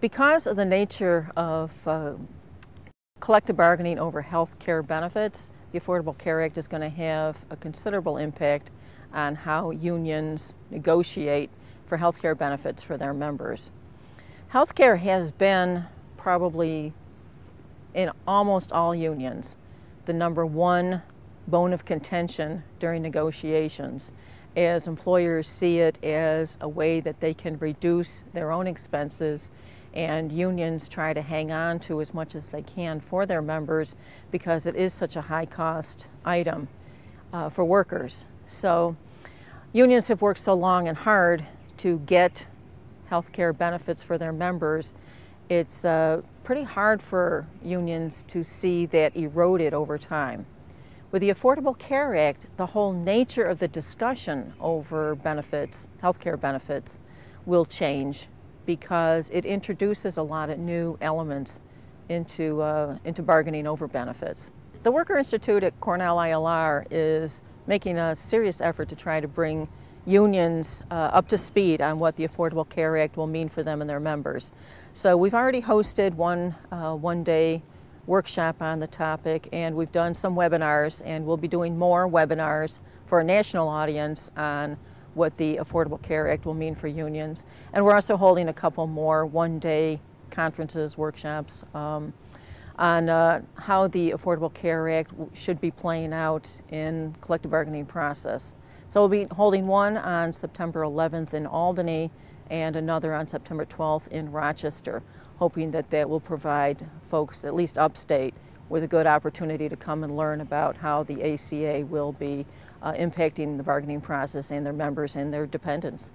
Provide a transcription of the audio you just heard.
Because of the nature of collective bargaining over health care benefits, the Affordable Care Act is going to have a considerable impact on how unions negotiate for health care benefits for their members. Health care has been probably, in almost all unions, the number one bone of contention during negotiations, as employers see it as a way that they can reduce their own expenses, and unions try to hang on to as much as they can for their members because it is such a high cost item for workers. So unions have worked so long and hard to get health care benefits for their members. It's pretty hard for unions to see that eroded over time. With the Affordable Care Act, the whole nature of the discussion over benefits, health care benefits, will change because it introduces a lot of new elements into bargaining over benefits. The Worker Institute at Cornell ILR is making a serious effort to try to bring unions up to speed on what the Affordable Care Act will mean for them and their members. So we've already hosted one day workshop on the topic, and we've done some webinars, and we'll be doing more webinars for a national audience on what the Affordable Care Act will mean for unions. And we're also holding a couple more one-day conferences, workshops on how the Affordable Care Act should be playing out in collective bargaining process. So we'll be holding one on September 11th in Albany and another on September 12th in Rochester, hoping that that will provide folks, at least upstate, with a good opportunity to come and learn about how the ACA will be impacting the bargaining process and their members and their dependents.